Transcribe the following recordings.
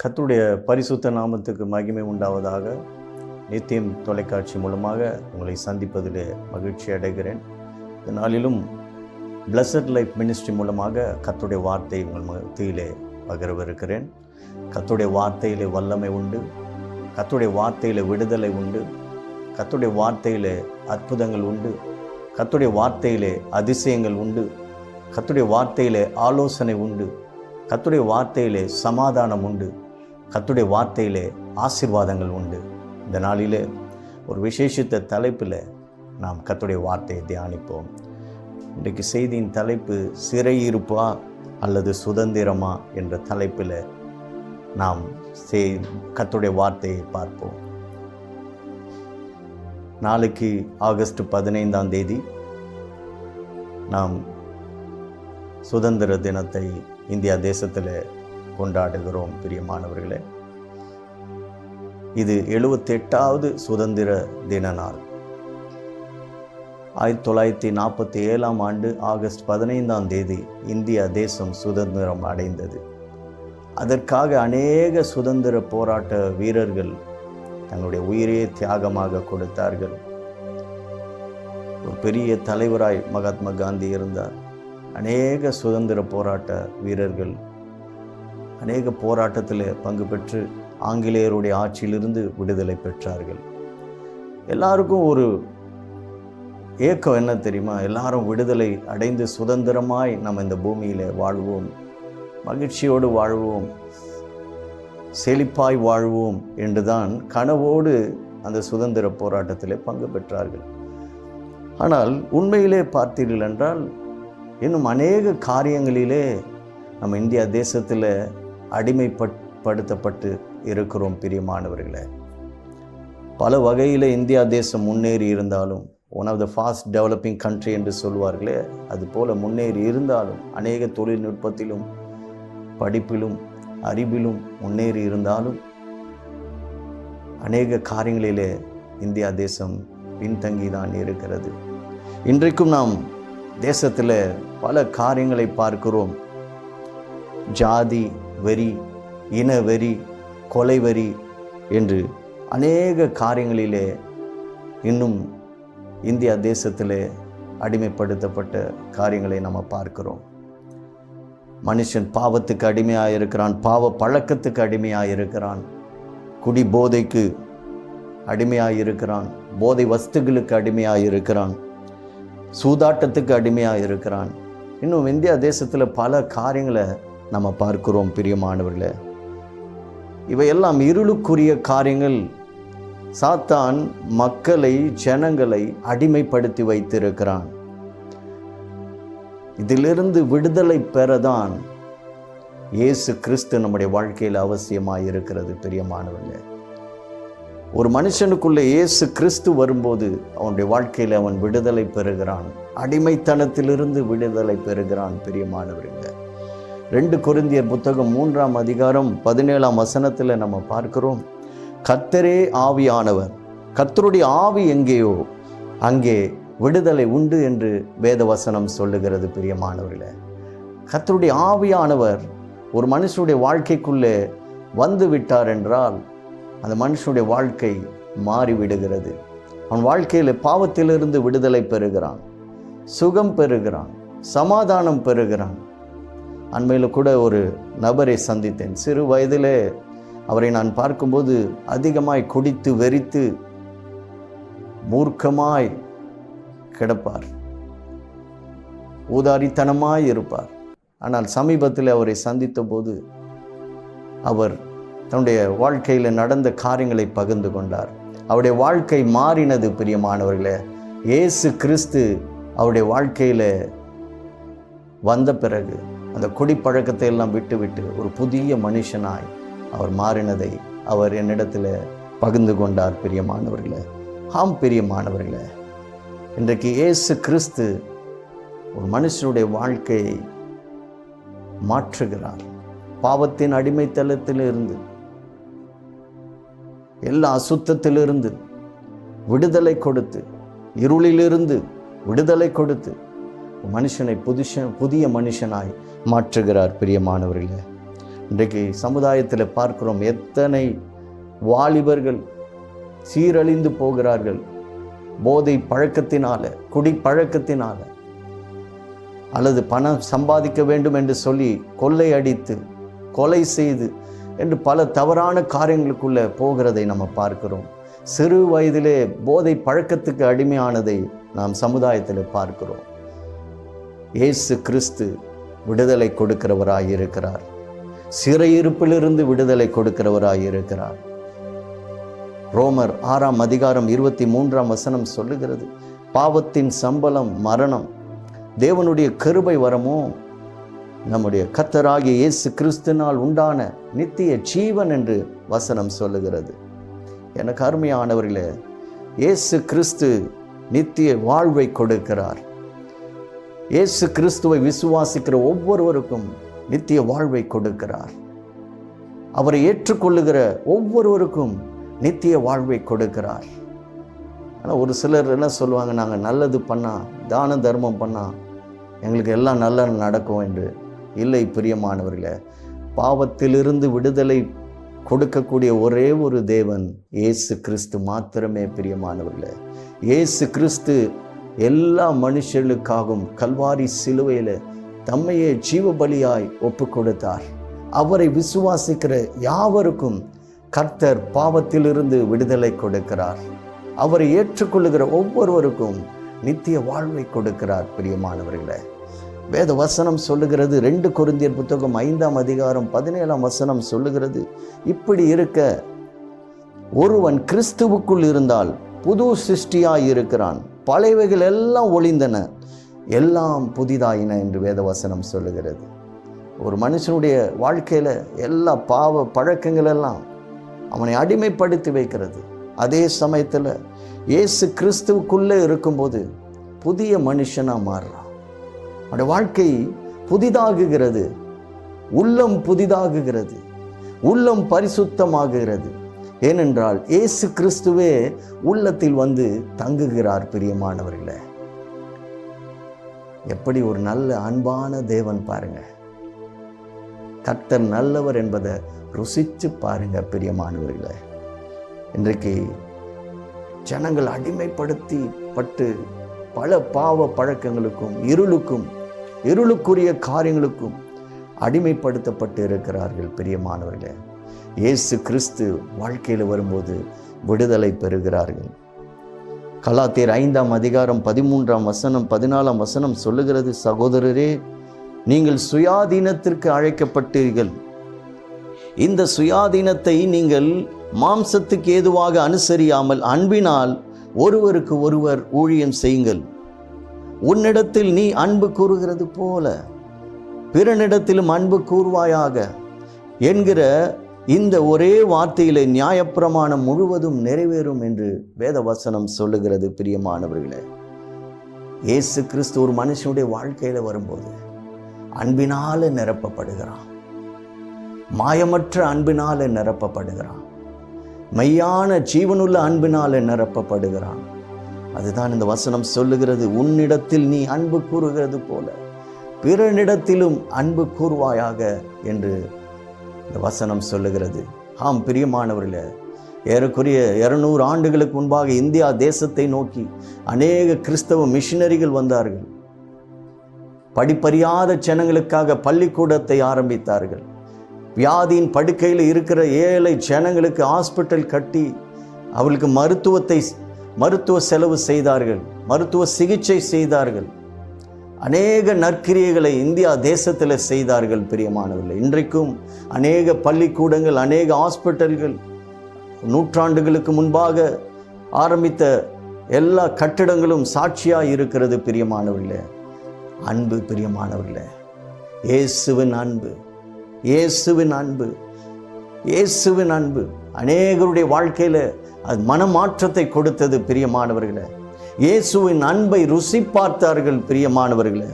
கர்த்தருடைய பரிசுத்த நாமத்துக்கு மகிமை உண்டாவதாக. நித்தியம் தொலைக்காட்சி மூலமாக உங்களை சந்திப்பதிலே மகிழ்ச்சி அடைகிறேன். இந்த நாளிலும் பிளஸட் லைஃப் மினிஸ்ட்ரி மூலமாக கர்த்தருடைய வார்த்தை உங்கள் மத்தியிலே பகிரவிருக்கிறேன். கர்த்தருடைய வார்த்தையிலே வல்லமை உண்டு, கர்த்தருடைய வார்த்தையிலே விடுதலை உண்டு, கர்த்தருடைய வார்த்தையிலே அற்புதங்கள் உண்டு, கர்த்தருடைய வார்த்தையிலே அதிசயங்கள் உண்டு, கர்த்தருடைய வார்த்தையிலே ஆலோசனை உண்டு, கர்த்தருடைய வார்த்தையிலே சமாதானம் உண்டு, கர்த்தருடைய வார்த்தையிலே ஆசீர்வாதங்கள் உண்டு. இந்த நாளிலே ஒரு விசேஷித்த தலைப்பில் நாம் கர்த்தருடைய வார்த்தையை தியானிப்போம். இன்றைக்கு செய்தியின் தலைப்பு சிறையிருப்பா அல்லது சுதந்திரமா என்ற தலைப்பில் நாம் கர்த்தருடைய வார்த்தையை பார்ப்போம். நாளைக்கு ஆகஸ்ட் 15 நாம் சுதந்திர தினத்தை இந்தியா தேசத்தில் கொண்டாடுகிறோம். பிரியமானவர்களே, இது 78வது சுதந்திர தின நாள். 1947 ஆண்டு ஆகஸ்ட் 15 இந்தியா தேசம் சுதந்திரம் அடைந்தது. அதற்காக அநேக சுதந்திர போராட்ட வீரர்கள் தங்களுடைய உயிரையே தியாகமாக கொடுத்தார்கள். ஒரு பெரிய தலைவராய் மகாத்மா காந்தி இருந்தார். அநேக சுதந்திர போராட்ட வீரர்கள் அநேக போராட்டத்தில் பங்கு பெற்று ஆங்கிலேயருடைய ஆட்சியிலிருந்து விடுதலை பெற்றார்கள். எல்லாருக்கும் ஒரு ஏக்கம் என்ன தெரியுமா? எல்லாரும் விடுதலை அடைந்து சுதந்திரமாய் நம்ம இந்த பூமியில் வாழ்வோம், மகிழ்ச்சியோடு வாழ்வோம், செழிப்பாய் வாழ்வோம் என்றுதான் கனவோடு அந்த சுதந்திர போராட்டத்தில் பங்கு பெற்றார்கள். ஆனால் உண்மையிலே பார்த்தீர்கள் என்றால் இன்னும் அநேக காரியங்களிலே நம்ம இந்தியா தேசத்தில் அடிமைப்படுத்தப்பட்டு இருக்கிறோம். பிரியமானவர்களே, பல வகையில் இந்தியா தேசம் முன்னேறி இருந்தாலும், one of the fast developing country என்று சொல்வார்களே, அதுபோல் முன்னேறி இருந்தாலும், அநேக தொழில்நுட்பத்திலும் படிப்பிலும் அறிவிலும் முன்னேறி இருந்தாலும், அநேக காரியங்களிலே இந்தியா தேசம் பின்தங்கி தான் இருக்கிறது. இன்றைக்கும் நாம் தேசத்தில் பல காரியங்களை பார்க்கிறோம். ஜாதி வெறி, இன வெறி, கொலை வெறி என்று அநேக காரியங்களிலே இன்னும் இந்தியா தேசத்திலே அடிமைப்படுத்தப்பட்ட காரியங்களை நம்ம பார்க்கிறோம். மனுஷன் பாவத்துக்கு அடிமையாக இருக்கிறான், பாவ பழக்கத்துக்கு அடிமையாக இருக்கிறான், குடி போதைக்கு அடிமையாக இருக்கிறான், போதை வஸ்துகளுக்கு அடிமையாக இருக்கிறான், சூதாட்டத்துக்கு அடிமையாக இருக்கிறான். இன்னும் இந்தியா தேசத்தில் பல காரியங்களை நம்ம பார்க்கிறோம். பிரியமானவர்களே, இவையெல்லாம் இருளுக்குரிய காரியங்கள். சாத்தான் மக்களை, ஜனங்களை அடிமைப்படுத்தி வைத்திருக்கிறான். இதிலிருந்து விடுதலை பெறதான் இயேசு கிறிஸ்து நம்முடைய வாழ்க்கையில் அவசியமாக இருக்கிறது. பிரியமானவர்களே, ஒரு மனுஷனுக்குள்ளே இயேசு கிறிஸ்து வரும்போது அவனுடைய வாழ்க்கையில் அவன் விடுதலை பெறுகிறான், அடிமைத்தனத்திலிருந்து விடுதலை பெறுகிறான். பிரியமானவர்களே, 2 கொரிந்தியர் புத்தகம் 3ஆம் அதிகாரம் 17ஆம் வசனத்தில் நம்ம பார்க்கிறோம், கர்த்தரே ஆவியானவர், கர்த்தருடைய ஆவி எங்கேயோ அங்கே விடுதலை உண்டு என்று வேத வசனம் சொல்லுகிறது. பிரியமானவர்களே, கர்த்தருடைய ஆவியானவர் ஒரு மனுஷனுடைய வாழ்க்கைக்குள்ளே வந்து விட்டார் என்றால் அந்த மனுஷனுடைய வாழ்க்கை மாறிவிடுகிறது. அவன் வாழ்க்கையில் பாவத்திலிருந்து விடுதலை பெறுகிறான், சுகம் பெறுகிறான், சமாதானம் பெறுகிறான். அண்மையில் கூட ஒரு நபரை சந்தித்தேன். சிறு வயதிலே அவரை நான் பார்க்கும்போது அதிகமாய் குடித்து வெறித்து மூர்க்கமாய் கிடப்பார், ஊதாரித்தனமாய் இருப்பார். ஆனால் சமீபத்தில் அவரை சந்தித்த போது அவர் தன்னுடைய வாழ்க்கையில் நடந்த காரியங்களை பகிர்ந்து கொண்டார். அவருடைய வாழ்க்கை மாறினது. பிரியமானவர்களே, இயேசு கிறிஸ்து அவருடைய வாழ்க்கையில் வந்த பிறகு அந்த குடிப்பழக்கத்தை எல்லாம் விட்டுவிட்டு ஒரு புதிய மனுஷனாய் அவர் மாறினதை அவர் என்னிடத்தில் பகிர்ந்து கொண்டார். பிரியமானவர்களே, ஆம் பிரியமானவர்களே, இன்றைக்கு இயேசு கிறிஸ்து ஒரு மனுஷனுடைய வாழ்க்கையை மாற்றுகிறார். பாவத்தின் அடிமைத்தளத்திலிருந்து, எல்லா அசுத்தத்திலிருந்து விடுதலை கொடுத்து, இருளிலிருந்து விடுதலை கொடுத்து மனுஷனை புதிய மனுஷனாய் மாற்றுகிறார். பிரியமானவர்களே, இன்றைக்கு சமுதாயத்தில் பார்க்கிறோம், எத்தனை வாலிபர்கள் சீரழிந்து போகிறார்கள். போதை பழக்கத்தினால, குடி பழக்கத்தினால, அல்லது பணம் சம்பாதிக்க வேண்டும் என்று சொல்லி கொள்ளை அடித்து, கொலை செய்து என்று பல தவறான காரியங்களுக்குள்ள போகிறதை நம்ம பார்க்கிறோம். சிறு வயதிலே போதை பழக்கத்துக்கு அடிமையானதை நாம் சமுதாயத்தில் பார்க்கிறோம். இயேசு கிறிஸ்து விடுதலை கொடுக்கிறவராய் இருக்கிறார். சிறையிருப்பிலிருந்து விடுதலை கொடுக்கிறவராய் இருக்கிறார். ரோமர் 6ஆம் அதிகாரம் 23ஆம் வசனம் சொல்லுகிறது, பாவத்தின் சம்பளம் மரணம், தேவனுடைய கிருபை வரமோ நம்முடைய கர்த்தராகிய இயேசு கிறிஸ்துவினால் உண்டான நித்திய ஜீவன் என்று வசனம் சொல்லுகிறது. எனக்கு அருமையானவர்களே, இயேசு கிறிஸ்து நித்திய வாழ்வை கொடுக்கிறார். இயேசு கிறிஸ்துவை விசுவாசிக்கிற ஒவ்வொருவருக்கும் நித்திய வாழ்வை கொடுக்கிறார். அவரை ஏற்றுக்கொள்ளுகிற ஒவ்வொருவருக்கும் நித்திய வாழ்வை கொடுக்கிறார். ஆனால் ஒரு சிலர் என்ன சொல்லுவாங்க, நாங்கள் நல்லது பண்ணால், தான தர்மம் பண்ணால் எங்களுக்கு எல்லாம் நல்லா நடக்கும் என்று. இல்லை பிரியமானவர்களே, பாவத்திலிருந்து விடுதலை கொடுக்கக்கூடிய ஒரே ஒரு தேவன் இயேசு கிறிஸ்து மாத்திரமே. பிரியமானவர்களே, இயேசு கிறிஸ்து எல்லா மனுஷர்களுக்காகவும் கல்வாரி சிலுவையில் தம்மையே ஜீவ பலியாய் ஒப்பு கொடுத்தார். அவரை விசுவாசிக்கிற யாவருக்கும் கர்த்தர் பாவத்திலிருந்து விடுதலை கொடுக்கிறார். அவரை ஏற்றுக்கொள்ளுகிற ஒவ்வொருவருக்கும் நித்திய வாழ்வை கொடுக்கிறார். பிரியமானவர்களே, வேத வசனம் சொல்லுகிறது, 2 கொரிந்தியர் புத்தகம் 5ஆம் அதிகாரம் 17ஆம் வசனம் சொல்லுகிறது, இப்படி இருக்க ஒருவன் கிறிஸ்துவுக்குள் இருந்தால் புது சிருஷ்டியாய் இருக்கிறான், பழையவைகள் எல்லாம் ஒளிந்தன, எல்லாம் புதிதாயின என்று வேத வசனம் சொல்லுகிறது. ஒரு மனுஷனுடைய வாழ்க்கையில் எல்லா பாவ பழக்கங்கள் எல்லாம் அவனை அடிமைப்படுத்தி வைக்கிறது. அதே சமயத்தில் இயேசு கிறிஸ்துவுக்குள்ளே இருக்கும்போது புதிய மனுஷனாக மாறுறான். அவனுடைய வாழ்க்கை புதிதாகுகிறது, உள்ளம் புதிதாகுகிறது, உள்ளம் பரிசுத்தமாகுகிறது. ஏனென்றால் இயேசு கிறிஸ்துவே உள்ளத்தில் வந்து தங்குகிறார். பிரியமானவர்களே, எப்படி ஒரு நல்ல அன்பான தேவன் பாருங்க. கர்த்தர் நல்லவர் என்பதை ருசித்து பாருங்க. பிரியமானவர்களே, இன்றைக்கு ஜனங்கள் அடிமைப்படுத்தி பட்டு பல பாவ பழக்கங்களுக்கும் இருளுக்குரிய காரியங்களுக்கும் அடிமைப்படுத்தப்பட்டு இருக்கிறார்கள். பிரியமானவர்களே, இயேசு கிறிஸ்து வாழ்க்கையில் வரும்போது விடுதலை பெறுகிறார்கள். கலாத்தியர் 5ஆம் அதிகாரம் 13ஆம் வசனம் 14ஆம் வசனம் சொல்லுகிறது, சகோதரரே, நீங்கள் சுயாதீனத்திற்கு அழைக்கப்பட்டீர்கள். இந்த சுயாதீனத்தை நீங்கள் மாம்சத்துக்கு ஏதுவாக அனுசரியாமல் அன்பினால் ஒருவருக்கு ஒருவர் ஊழியம் செய்யுங்கள். உன்னிடத்தில் நீ அன்பு கூறுகிறது போல பிறனிடத்திலும் அன்பு கூறுவாயாக என்கிற இந்த ஒரே வார்த்தையிலே நியாயப்பிரமாணம் முழுவதும் நிறைவேறும் என்று வேத வசனம் சொல்லுகிறது. பிரியமானவர்களே, இயேசு கிறிஸ்து ஒரு மனுஷனுடைய வாழ்க்கையில வரும்போது அன்பினால நிரப்பப்படுகிறான். மாயமற்ற அன்பினால நிரப்பப்படுகிறான். மெய்யான ஜீவனுள்ள அன்பினால நிரப்பப்படுகிறான். அதுதான் இந்த வசனம் சொல்லுகிறது, உன்னிடத்தில் நீ அன்பு கூறுகிறது போல பிறனிடத்திலும் அன்பு கூறுவாயாக என்று இந்த வசனம் சொல்லுகிறது. ஆம் பிரியமானவர்களே, ஏறக்குறைய 200 ஆண்டுகளுக்கு முன்பாக இந்தியா தேசத்தை நோக்கி அநேக கிறிஸ்தவ மிஷினரிகள் வந்தார்கள். படிப்பறியாத ஜனங்களுக்காக பள்ளிக்கூடத்தை ஆரம்பித்தார்கள். வியாதியின் படுக்கையில் இருக்கிற ஏழை ஜனங்களுக்கு ஹாஸ்பிட்டல் கட்டி அவர்களுக்கு மருத்துவ செலவு செய்தார்கள், மருத்துவ சிகிச்சை செய்தார்கள். அநேக நற்கிரியைகளை இந்தியா தேசத்தில் செய்தார்கள். பிரியமானவர்கள், இன்றைக்கும் அநேக பள்ளிக்கூடங்கள், அநேக ஹாஸ்பிட்டல்கள், நூற்றாண்டுகளுக்கு முன்பாக ஆரம்பித்த எல்லா கட்டிடங்களும் சாட்சியாக இருக்கிறது. பிரியமானவர்களே, அன்பு பிரியமானவர்களே, இயேசுவின் அன்பு, இயேசுவின் அன்பு, இயேசுவின் அன்பு அநேகருடைய வாழ்க்கையில் அது மனமாற்றத்தை கொடுத்தது. பிரியமானவர்களே, இயேசுவின் அன்பை ருசி பார்த்தார்கள். பிரியமானவர்களே,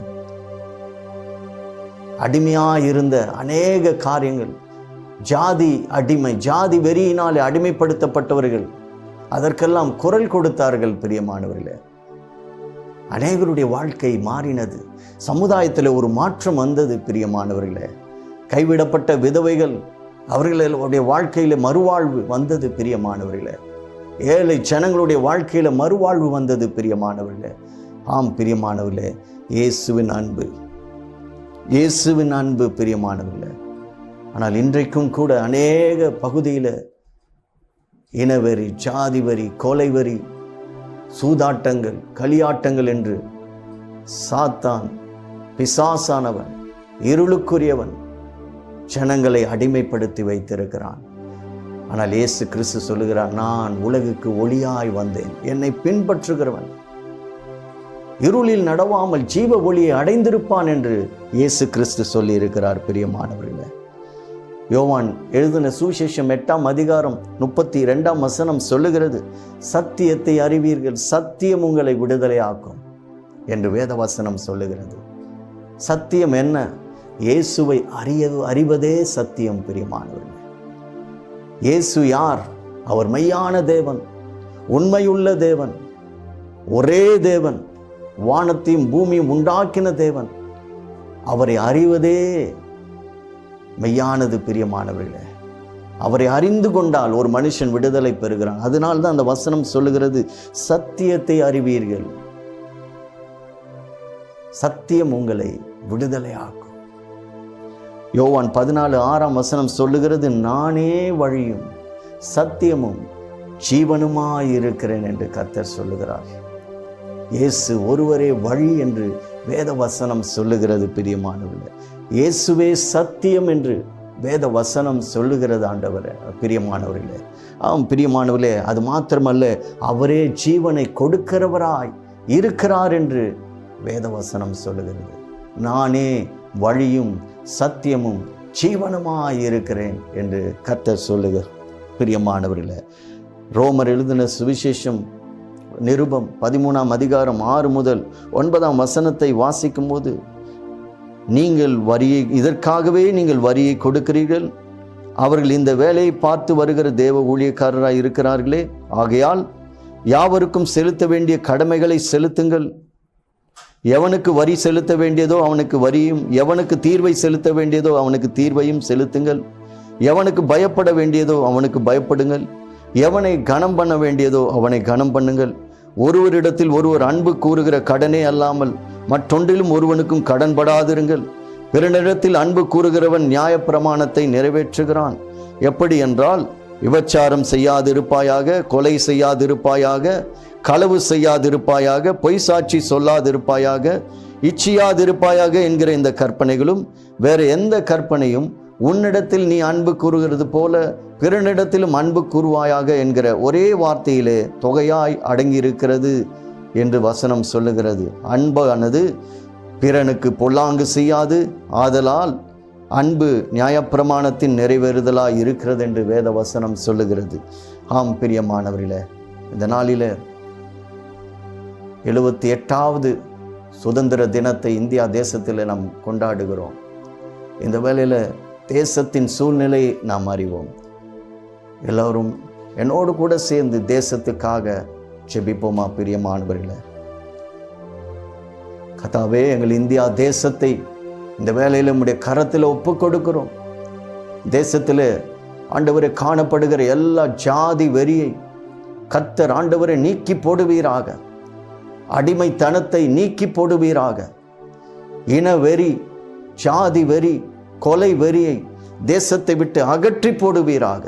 அடிமையாயிருந்த அநேக காரியங்கள், ஜாதி வெறியினாலே அடிமைப்படுத்தப்பட்டவர்கள் அதற்கெல்லாம் குரல் கொடுத்தார்கள். பிரியமானவர்களே, அநேகருடைய வாழ்க்கை மாறினது. சமுதாயத்தில் ஒரு மாற்றம் வந்தது. பிரியமானவர்களே, கைவிடப்பட்ட விதவைகள் அவர்களுடைய வாழ்க்கையில் மறுவாழ்வு வந்தது பிரியமானவர்களே. ஏழை ஜனங்களுடைய வாழ்க்கையில் மறுவாழ்வு வந்தது பிரியமானவர்களே. ஆம் பிரியமானவர்களே, இயேசுவின் அன்பு, இயேசுவின் அன்பு பிரியமானவர்களே. ஆனால் இன்றைக்கும் கூட அநேக பகுதியில் இனவெறி, ஜாதி வரி, கொலை வரி, சூதாட்டங்கள், களியாட்டங்கள் என்று சாத்தான், பிசாசானவன், இருளுக்குரியவன் ஜனங்களை அடிமைப்படுத்தி வைத்திருக்கிறான். ஆனால் இயேசு கிறிஸ்து சொல்லுகிறார், நான் உலகுக்கு ஒளியாய் வந்தேன், என்னை பின்பற்றுகிறவன் இருளில் நடவாமல் ஜீவ ஒளியை அடைந்திருப்பான் என்று இயேசு கிறிஸ்து சொல்லி இருக்கிறார் பிரியமானவர்களே. யோவான் எழுதின சுவிசேஷம் 8ஆம் அதிகாரம் 32ஆம் வசனம் சொல்லுகிறது, சத்தியத்தை அறிவீர்கள், சத்தியம் உங்களை விடுதலையாக்கும் என்று வேதவசனம் சொல்லுகிறது. சத்தியம் என்ன? இயேசுவை அறிவதே சத்தியம் பிரியமானவர்களே. இயேசு யார்? அவர் மெய்யான தேவன், உண்மையுள்ள தேவன், ஒரே தேவன், வானத்தையும் பூமியும் உண்டாக்கின தேவன். அவரை அறிவதே மெய்யானது பிரியமானவர்களே. அவரை அறிந்து கொண்டால் ஒரு மனுஷன் விடுதலை பெறுகிறான். அதனால்தான் அந்த வசனம் சொல்லுகிறது, சத்தியத்தை அறிவீர்கள், சத்தியம் உங்களை விடுதலையாக்கும். யோவான் 14:6ஆம் வசனம் சொல்லுகிறது, நானே வழியும் சத்தியமும் ஜீவனுமாயிருக்கிறேன் என்று கர்த்தர் சொல்லுகிறார். இயேசு ஒருவரே வழி என்று வேத வசனம் சொல்லுகிறது பிரியமானவர்களே. இயேசுவே சத்தியம் என்று வேத வசனம் சொல்லுகிறது ஆண்டவரே, பிரியமானவர்களே. ஆம் பிரியமானவர்களே, அது மாத்திரமல்ல, அவரே ஜீவனை கொடுக்கிறவராய் இருக்கிறார் என்று வேத வசனம் சொல்லுகிறது. நானே வழியும் சத்தியமும் ஜீவனுமாய் இருக்கிறேன் என்று கர்த்தர் சொல்லுகிறார் பிரியமானவர்களே. ரோமர் எழுதின சுவிசேஷம் நிருபம் 13ஆம் அதிகாரம் 6 முதல் 9ஆம் வசனத்தை வாசிக்கும் போது, நீங்கள் வரியை, இதற்காகவே நீங்கள் வரியை கொடுக்கிறீர்கள், அவர்கள் இந்த வேலையை பார்த்து வருகிற தேவ ஊழியக்காரராய் இருக்கிறார்களே, ஆகையால் யாவருக்கும் செலுத்த வேண்டிய கடமைகளை செலுத்துங்கள். எவனுக்கு வரி செலுத்த வேண்டியதோ அவனுக்கு வரியும், எவனுக்கு தீர்வை செலுத்த வேண்டியதோ அவனுக்கு தீர்வையும் செலுத்துங்கள். எவனுக்கு பயப்பட வேண்டியதோ அவனுக்கு பயப்படுங்கள். எவனை கனம் பண்ண வேண்டியதோ அவனை கனம் பண்ணுங்கள். ஒருவரிடத்தில் ஒருவர் அன்பு கூறுகிற கடனே அல்லாமல் மற்றொன்றிலும் ஒருவனுக்கும் கடன்படாதிருங்கள். பிறனிடத்தில் அன்பு கூறுகிறவன் நியாயப்பிரமாணத்தை நிறைவேற்றுகிறான். எப்படி என்றால், விபச்சாரம் செய்யாதிருப்பாயாக, கொலை செய்யாதிருப்பாயாக, களவு செய்யாதிருப்பாயாக, பொய் சாட்சி சொல்லாதிருப்பாயாக, இச்சியாதிருப்பாயாக என்கிற இந்த கற்பனைகளும் வேறு எந்த கற்பனையும் உன்னிடத்தில் நீ அன்பு கூறுகிறது போல பிறனிடத்திலும் அன்பு கூறுவாயாக என்கிற ஒரே வார்த்தையிலே தொகையாய் அடங்கியிருக்கிறது என்று வசனம் சொல்லுகிறது. அன்பானது பிறனுக்கு பொல்லாங்கு செய்யாது, ஆதலால் அன்பு நியாயப்பிரமாணத்தின் நிறைவேறுதலாய் இருக்கிறது என்று வேத வசனம் சொல்லுகிறது. ஆம் பிரியமானவர்களே, இந்த நாளிலே 78வது சுதந்திர தினத்தை இந்தியா தேசத்தில் நாம் கொண்டாடுகிறோம். இந்த வேளையில் தேசத்தின் சூழ்நிலையை நாம் அறிவோம். எல்லோரும் என்னோடு கூட சேர்ந்து தேசத்துக்காக ஜெபிப்போமா பிரியமானவர்களே. கர்த்தாவே, எங்கள் இந்தியா தேசத்தை இந்த வேளையில் உம்முடைய கரத்தில் ஒப்பு கொடுக்கிறோம். தேசத்தில் ஆண்டவரை காணப்படுகிற எல்லா ஜாதி வெறியை கர்த்தர் ஆண்டவரை நீக்கி போடுவீராக. அடிமைத்தனத்தை நீக்கி போடுவீராக. இன வெறி, ஜாதி வெறி, கொலை வெறியை தேசத்தை விட்டு அகற்றி போடுவீராக.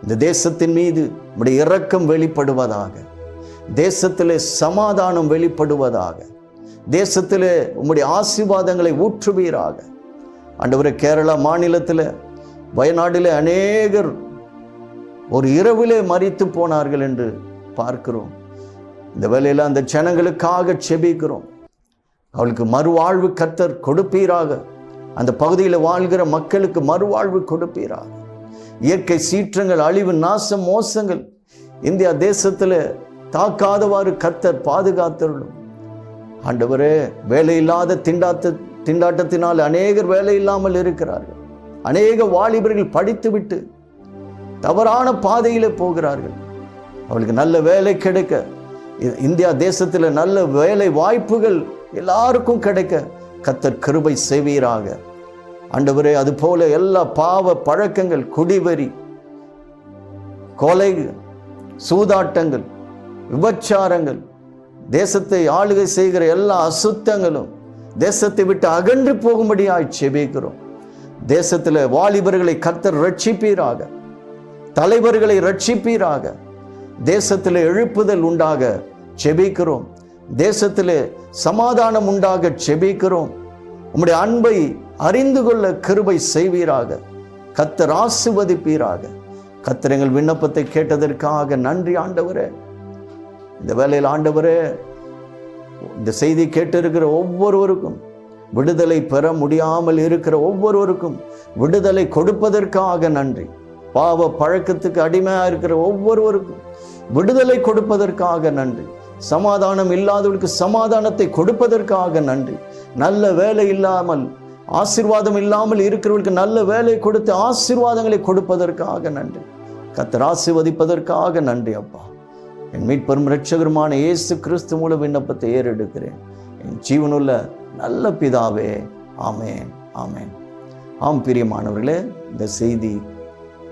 இந்த தேசத்தின் மீது உம்முடைய இரக்கம் வெளிப்படுவதாக. தேசத்திலே சமாதானம் வெளிப்படுவதாக. தேசத்திலே உம்முடைய ஆசீர்வாதங்களை ஊற்றுவீராக. ஆண்டவரே, கேரளா மாநிலத்தில், வயநாட்டிலே அநேகர் ஒரு இரவிலே மரித்து போனார்கள் என்று பார்க்கிறோம். இந்த வேளையில் அந்த ஜனங்களுக்காக செபிக்கிறோம். அவளுக்கு மறுவாழ்வு கர்த்தர் கொடுப்பீராக. அந்த பகுதியில் வாழ்கிற மக்களுக்கு மறுவாழ்வு கொடுப்பீராக. இயற்கை சீற்றங்கள், அழிவு, நாசம், மோசங்கள் இந்தியா தேசத்தில் தாக்காதவாறு கர்த்தர் பாதுகாத்தருளும். ஆண்டவரே, வேலையில்லாத திண்டாட்டத்தினால் அநேகர் வேலை இல்லாமல் இருக்கிறார்கள். அநேக வாலிபர்கள் படித்துவிட்டு தவறான பாதையிலே போகிறார்கள். அவளுக்கு நல்ல வேலை கிடைக்க, இந்தியா தேசத்தில் நல்ல வேலை வாய்ப்புகள் எல்லாருக்கும் கிடைக்க கர்த்தர் கிருபை செய்வீராக. ஆண்டவரே, அதுபோல எல்லா பாவ பழக்கங்கள், குடிவெறி, கொலை, சூதாட்டங்கள், விபச்சாரங்கள், தேசத்தை ஆளுகை செய்கிற எல்லா அசுத்தங்களும் தேசத்தை விட்டு அகன்று போகும்படியாய் செபிக்கிறோம். தேசத்தில் வாலிபர்களை கர்த்தர் ரட்சிப்பீராக, தலைவர்களை ரட்சிப்பீராக. தேசத்தில் எழுப்புதல் உண்டாக செபிக்கிறோம். தேசத்தில் சமாதானம் உண்டாக செபிக்கிறோம். உம்முடைய அன்பை அறிந்து கொள்ள கிருபை செய்வீராக. கர்த்தர் ஆசீர்வதிப்பீராக. கர்த்தர் எங்கள் விண்ணப்பத்தை கேட்டதற்காக நன்றி ஆண்டவரே. இந்த வேளையில் ஆண்டவரே, இந்த செய்தி கேட்டிருக்கிற ஒவ்வொருவருக்கும், விடுதலை பெற முடியாமல் இருக்கிற ஒவ்வொருவருக்கும் விடுதலை கொடுப்பதற்காக நன்றி. பாவ பழக்கத்துக்கு அடிமையாக இருக்கிற ஒவ்வொருவருக்கும் விடுதலை கொடுப்பதற்காக நன்றி. சமாதானம் இல்லாதவர்களுக்கு சமாதானத்தை கொடுப்பதற்காக நன்றி. நல்ல வேலை இல்லாமல், ஆசீர்வாதம் இல்லாமல் இருக்கிறவர்களுக்கு நல்ல வேலை கொடுத்து ஆசீர்வாதங்களை கொடுப்பதற்காக நன்றி. கர்த்தர் ஆசீர்வதிப்பதற்காக நன்றி அப்பா. என் மீட்பரும் இரட்சகருமான இயேசு கிறிஸ்து மூலம் விண்ணப்பத்தை ஏறெடுக்கிறேன், என் ஜீவனுள்ள நல்ல பிதாவே. ஆமேன், ஆமேன். ஆம் பிரியமானவர்களே, இந்த செய்தி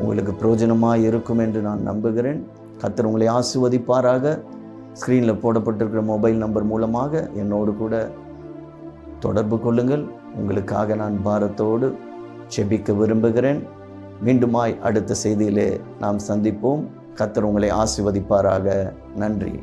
உங்களுக்கு பிரயோஜனமாக இருக்கும் என்று நான் நம்புகிறேன். கர்த்தர் உங்களை ஆசீர்வதிப்பாராக. ஸ்க்ரீனில் போடப்பட்டிருக்கிற மொபைல் நம்பர் மூலமாக என்னோடு கூட தொடர்பு கொள்ளுங்கள். உங்களுக்காக நான் பாரத்தோடு செபிக்க விரும்புகிறேன். மீண்டுமாய் அடுத்த செய்தியிலே நாம் சந்திப்போம். கர்த்தர் உங்களை ஆசீர்வதிப்பாராக. நன்றி.